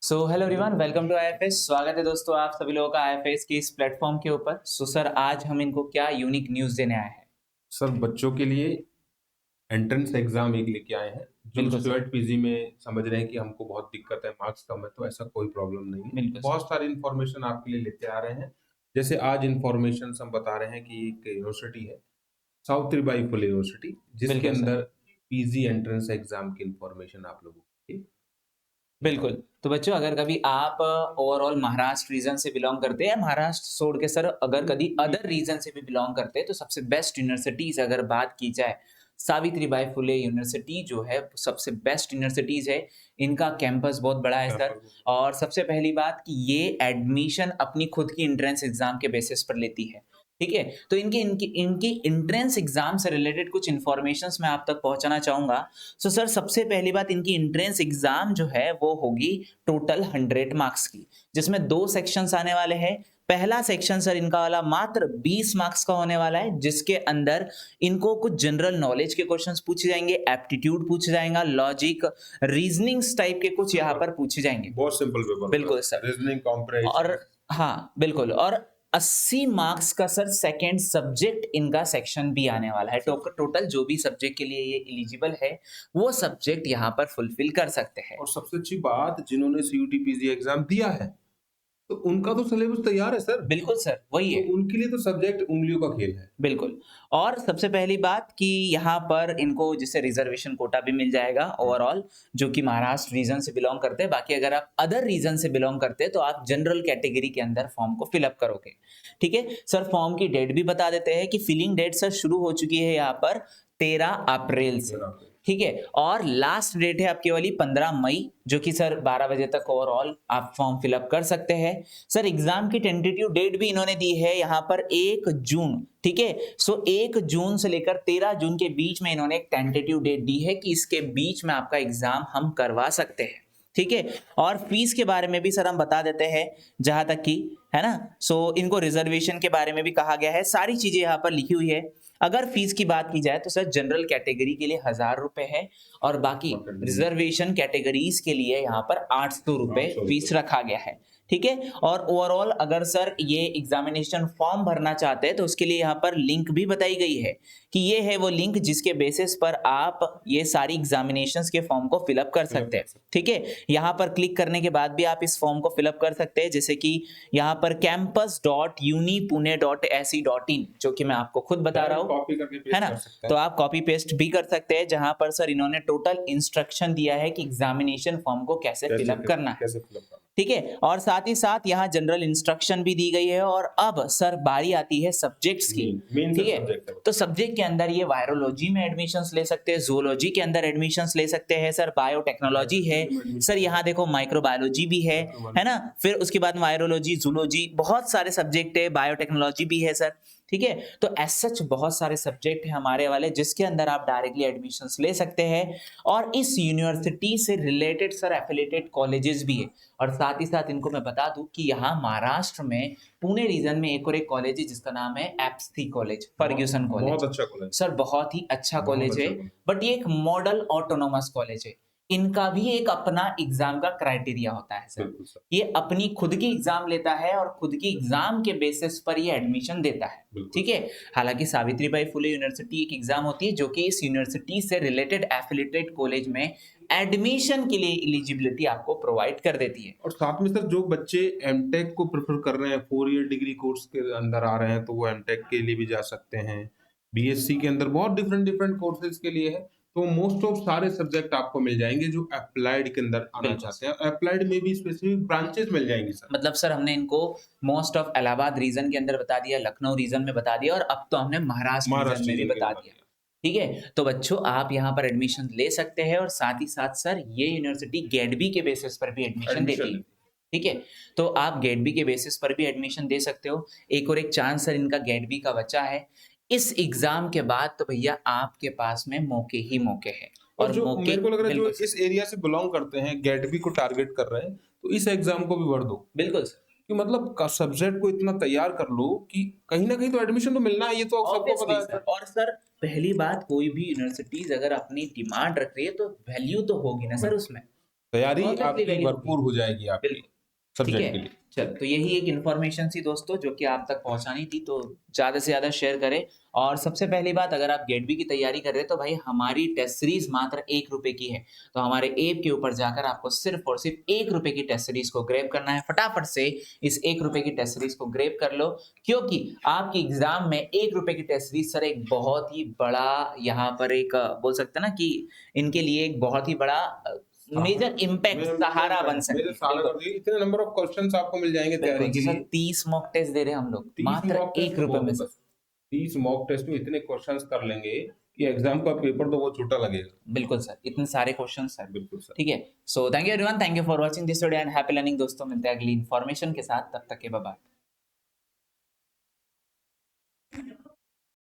Hello everyone, welcome to IFS. स्वागत है दोस्तों आप सभी लोगों का आईएफएस के इस प्लेटफॉर्म के ऊपर। सर, आज हम इनको क्या यूनिक न्यूज़ देने आए हैं? सर बच्चों के लिए एंट्रेंस एग्जाम एक लेके आए हैं। जो बिल्कुल सर। स्टूडेंट पीजी में समझ रहे हैं कि हमको बहुत दिक्कत है, मार्क्स कम है, तो ऐसा कोई प्रॉब्लम नहीं है। बिल्कुल सर। बहुत सारी इंफॉर्मेशन आपके लिए लेते आ रहे हैं। जैसे आज इंफॉर्मेशन हम बता रहे हैं कि एक यूनिवर्सिटी है, सावित्रीबाई फुले यूनिवर्सिटी, जिसके बिल्कुल सर। अंदर पीजी एंट्रेंस एग्जाम की इंफॉर्मेशन आप लोगों को बिल्कुल। तो बच्चों, अगर कभी आप ओवरऑल महाराष्ट्र रीजन से बिलॉन्ग करते हैं या महाराष्ट्र छोड़ के सर अगर कभी अदर रीजन से भी बिलॉन्ग करते हैं, तो सबसे बेस्ट यूनिवर्सिटीज़ अगर बात की जाए, सावित्रीबाई फुले यूनिवर्सिटी जो है सबसे बेस्ट यूनिवर्सिटीज़ है। इनका कैंपस बहुत बड़ा है सर। कैंपस। और सबसे पहली बात कि ये एडमिशन अपनी खुद की एंट्रेंस एग्ज़ाम के बेसिस पर लेती है। ठीक है? तो इनकी इनकी इनकी एंट्रेंस एग्ज़ाम से रिलेटेड कुछ इन्फॉर्मेशंस मैं आप तक पहुँचाना चाहूँगा। सर, सबसे पहली बात, इनकी एंट्रेंस एग्जाम जो है वो होगी टोटल 100 मार्क्स की, जिसमें 2 सेक्शंस आने वाले हैं। पहला सेक्शन सर इनका वाला मात्र 20 मार्क्स का होने वाला है, जिसके अंदर इनको कुछ जनरल नॉलेज के क्वेश्चंस पूछे जाएंगे, एप्टीट्यूड पूछा जाएगा, लॉजिक, रीजनिंग्स टाइप के कुछ यहाँ पर पूछे जाएंगे। बहुत सिंपल पेपर होगा बिल्कुल सर, सर। रीजनिंग और कॉम्प्रिहेंशन। हाँ, बिल्कुल। और 80 मार्क्स का सर सेकंड सब्जेक्ट इनका सेक्शन भी आने वाला है। टोटल जो भी सब्जेक्ट के लिए ये एलिजिबल है, वो सब्जेक्ट यहाँ पर फुलफिल कर सकते हैं। और सबसे अच्छी बात, जिन्होंने सीयूटी पीजी एग्जाम दिया है तो उनका तो सिलेबस तैयार है सर। बिल्कुल सर, वही तो है। उनके लिए तो सब्जेक्ट उंगलियों का खेल है। बिल्कुल। और सबसे पहली बात कि यहाँ पर इनको जैसे रिज़र्वेशन कोटा भी मिल जाएगा ओवरऑल, जो कि महाराष्ट्र रीजन से बिलॉन्ग करते हैं। बाकी अगर आप अदर रीजन से बिलॉन्ग करते हैं, तो आप जनरल कैटेगरी के अंदर फॉर्म को फिल अप करोगे। ठीक है? सर, फॉर्म की डेट भी बता देते हैं कि फिलिंग डेट सर शुरू हो चुकी है यहाँ पर 13 अप्रैल से। ठीक है? और लास्ट डेट है आपकी वाली 15 मई, जो कि सर 12 बजे तक ओवरऑल आप फॉर्म फिल अप कर सकते हैं। सर, एग्जाम की टेंटेटिव डेट भी इन्होंने दी है यहाँ पर 1 जून। ठीक है? 1 जून से लेकर 13 जून के बीच में इन्होंने एक टेंटेटिव डेट दी है कि इसके बीच में आपका एग्जाम हम करवा सकते हैं। ठीक है? और फीस के बारे में भी सर हम बता देते हैं, जहां तक कि है ना। इनको रिजर्वेशन के बारे में भी कहा गया है, सारी चीजें यहाँ पर लिखी हुई है। अगर फीस की बात की जाए तो सर जनरल कैटेगरी के लिए 1000 रुपए है, और बाकी रिजर्वेशन कैटेगरीज के लिए यहाँ पर 800 रुपए फीस रखा गया है। ठीक है? और ओवरऑल अगर सर ये एग्जामिनेशन फॉर्म भरना चाहते हैं, तो उसके लिए यहाँ पर लिंक भी बताई गई है कि ये है वो लिंक जिसके बेसिस पर आप ये सारी एग्जामिनेशंस के फॉर्म को फिलअप कर सकते हैं। ठीक है? यहाँ पर क्लिक करने के बाद भी आप इस फॉर्म को फिलअप कर सकते हैं, जैसे कि यहाँ पर campus.unipune.ac.in, जो कि मैं आपको खुद बता रहा हूँ, कॉपी करके है पेस्ट ना। कर सकते तो हैं। आप कॉपी पेस्ट भी कर सकते हैं, जहां पर सर इन्होंने टोटल इंस्ट्रक्शन दिया है कि एग्जामिनेशन फॉर्म को कैसे फिलअप करना है। कैसे फिलअप करना ठीक है? और साथ ही साथ यहाँ जनरल इंस्ट्रक्शन भी दी गई है। और अब सर बारी आती है सब्जेक्ट्स की। मेन ठीक है? सब्जेक्ट है। तो सब्जेक्ट के अंदर ये वायरोलॉजी में एडमिशंस ले सकते हैं, जूलॉजी के अंदर एडमिशंस ले सकते हैं सर, बायोटेक्नोलॉजी है सर, यहाँ देखो माइक्रोबायोलॉजी भी है ना। फिर उसके बाद वायरोलॉजी, जूलॉजी, बहुत सारे सब्जेक्ट है, बायोटेक्नोलॉजी भी है सर। ठीक है? तो एज सच बहुत सारे सब्जेक्ट है हमारे वाले, जिसके अंदर आप डायरेक्टली एडमिशंस ले सकते हैं। और इस यूनिवर्सिटी से रिलेटेड सर एफिलिएटेड कॉलेजेस भी है। और साथ ही साथ इनको मैं बता दूं कि यहाँ महाराष्ट्र में पुणे रीजन में एक और एक कॉलेज है, जिसका नाम है एप्स्थी कॉलेज, फर्ग्यूसन बहुत कॉलेज। अच्छा कॉलेज। सर बहुत ही अच्छा बहुत कॉलेज है। अच्छा कॉलेज। बट ये एक मॉडल ऑटोनोमस कॉलेज है। इनका भी एक अपना एग्जाम का क्राइटेरिया होता है सर। बिल्कुल सर। ये अपनी खुद की एग्जाम लेता है और खुद की एग्जाम के बेसिस पर ये एडमिशन देता है। बिल्कुल। ठीक है? हालांकि सावित्रीबाई फुले यूनिवर्सिटी एक एग्जाम होती है, जो कि इस यूनिवर्सिटी से रिलेटेड एफिलिएटेड कॉलेज में एडमिशन के लिए एलिजिबिलिटी आपको प्रोवाइड कर देती है। और साथ में सर, जो बच्चे एमटेक को प्रेफर कर रहे हैं, 4 ईयर डिग्री कोर्स के अंदर आ रहे हैं, तो वो एमटेक के लिए भी जा सकते हैं। बीएससी के अंदर बहुत डिफरेंट डिफरेंट कोर्सेज के लिए है। तो मोस्ट ऑफ सारे सब्जेक्ट आपको मिल जाएंगे जो अप्लाइड के अंदर आना बिल्कुल। चाहते हैं। अप्लाइड में भी स्पेसिफिक ब्रांचेस मिल जाएंगी सर। मतलब सर हमने इनको मोस्ट ऑफ इलाहाबाद रीजन के अंदर बता दिया, लखनऊ रीजन में बता दिया, और अब तो हमने महाराष्ट्र रीजन महाराष्ट्र में भी रीजन के बता बाद दिया। ठीक है? तो बच्चों, आप यहाँ पर एडमिशन ले सकते हैं। और साथ ही साथ सर ये यूनिवर्सिटी गेटबी के बेसिस पर भी एडमिशन देती है। ठीक है? तो आप गेटबी के बेसिस पर भी एडमिशन दे सकते हो। एक और एक चांस सर इनका गेटबी का बचा है। इस एग्जाम के बाद तो भैया आपके पास में मौके ही मौके हैं। और और जो मौके मेरे को लग रहा है, जो बिल्कुल इस एरिया से बिलोंग करते हैं, गेटबी को टारगेट कर रहे हैं, तो इस एग्जाम को भी भर दो। बिल्कुल सर। कि मतलब सब्जेक्ट को इतना तैयार कर लो कि कहीं ना कहीं तो एडमिशन तो मिलना है, ये तो सबको पता ऑब्वियसली है सर। सर। और सर पहली बात, कोई भी यूनिवर्सिटीज अगर अपनी डिमांड रख रही है, तो वैल्यू तो होगी ना सर उसमें। तैयारी Obviously आपकी very भरपूर हो जाएगी आपकी बिल्कुल, ठीक सब्जेक्ट है। के लिए। चल तो यही एक इन्फॉर्मेशन थी दोस्तों जो कि आप तक पहुँचानी थी, तो ज़्यादा से ज़्यादा शेयर करें। और सबसे पहली बात, अगर आप गेट बी की तैयारी कर रहे हैं तो भाई हमारी टेस्ट सीरीज़ मात्र ₹1 की है। तो हमारे ऐप के ऊपर जाकर आपको सिर्फ़ और सिर्फ़ ₹1 की टेस्ट सीरीज़ को ग्रैब करना है। फटाफट से इस ₹1 की टेस्ट सीरीज़ को ग्रैब कर लो, क्योंकि आपके एग्ज़ाम में ₹1 की टेस्ट सीरीज़ सर एक बहुत ही बड़ा यहाँ पर एक बोल सकते हैं ना कि इनके लिए एक बहुत ही बड़ा मेजर इम्पैक्ट सहारा बन मेरे सकती है। सहारा बिल्कुल, कर दी, इतने नंबर ऑफ क्वेश्चंस आपको मिल जाएंगे बिल्कुल। तैयारी के सर लिए। 30 मॉक टेस्ट दे रहे हैं हम लोग, 30 मात्र मॉक टेस्ट में ₹1 बहुत में है सर। बस। 30 मॉक टेस्ट में इतने क्वेश्चंस कर लेंगे कि एग्जाम का पेपर तो बहुत छोटा लगेगा। बिल्कुल सर, इतने सारे क्वेश्चन सर। बिल्कुल सर। ठीक है? So thank you everyone, thank you for watching this video and happy learning दोस्तों। मिलते हैं अगली इन्फॉर्मेशन के साथ, तब तक के बाय बाय।